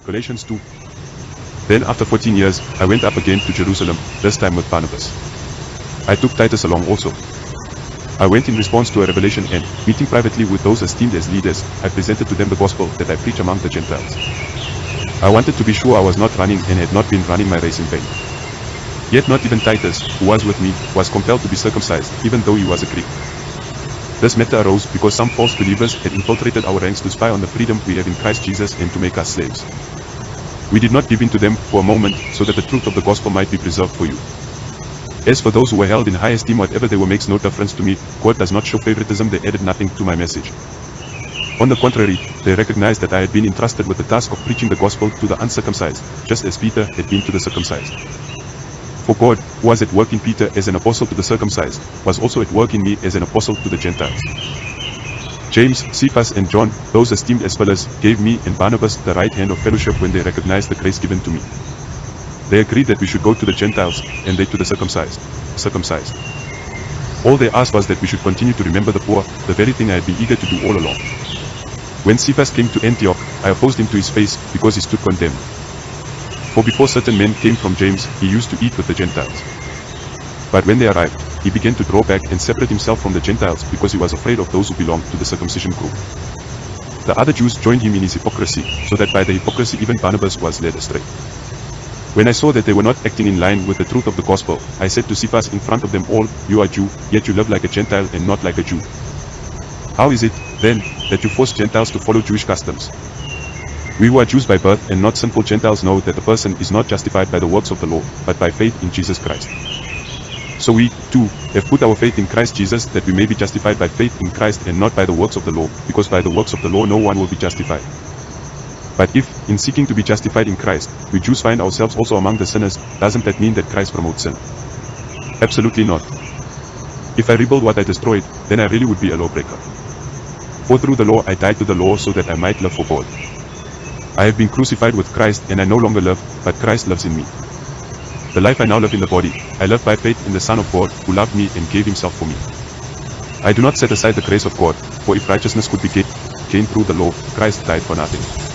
Galatians 2. Then after 14 years, I went up again to Jerusalem, this time with Barnabas. I took Titus along also. I went in response to a revelation and, meeting privately with those esteemed as leaders, I presented to them the gospel that I preach among the Gentiles. I wanted to be sure I was not running and had not been running my race in vain. Yet not even Titus, who was with me, was compelled to be circumcised, even though he was a Greek. This matter arose because some false believers had infiltrated our ranks to spy on the freedom we have in Christ Jesus and to make us slaves. We did not give in to them for a moment, so that the truth of the gospel might be preserved for you. As for those who were held in high esteem, whatever they were makes no difference to me. God does not show favoritism. They added nothing to my message. On the contrary, they recognized that I had been entrusted with the task of preaching the gospel to the uncircumcised, just as Peter had been to the circumcised. For God, who was at work in Peter as an apostle to the circumcised, was also at work in me as an apostle to the Gentiles. James, Cephas and John, those esteemed as fellows, gave me and Barnabas the right hand of fellowship when they recognized the grace given to me. They agreed that we should go to the Gentiles, and they to the circumcised. All they asked was that we should continue to remember the poor, the very thing I had been eager to do all along. When Cephas came to Antioch, I opposed him to his face, because he stood condemned. For before certain men came from James, he used to eat with the Gentiles. But when they arrived, he began to draw back and separate himself from the Gentiles, because he was afraid of those who belonged to the circumcision group. The other Jews joined him in his hypocrisy, so that by the hypocrisy even Barnabas was led astray. When I saw that they were not acting in line with the truth of the gospel, I said to Cephas in front of them all, "You are Jew, yet you live like a Gentile and not like a Jew. How is it, then, that you force Gentiles to follow Jewish customs? We who are Jews by birth and not sinful Gentiles know that the person is not justified by the works of the law, but by faith in Jesus Christ. So we, too, have put our faith in Christ Jesus, that we may be justified by faith in Christ and not by the works of the law, because by the works of the law no one will be justified. But if, in seeking to be justified in Christ, we Jews find ourselves also among the sinners, doesn't that mean that Christ promotes sin? Absolutely not. If I rebuild what I destroyed, then I really would be a lawbreaker. For through the law I died to the law so that I might live for God. I have been crucified with Christ, and I no longer live, but Christ lives in me. The life I now live in the body, I live by faith in the Son of God, who loved me and gave himself for me. I do not set aside the grace of God, for if righteousness could be gained through the law, Christ died for nothing.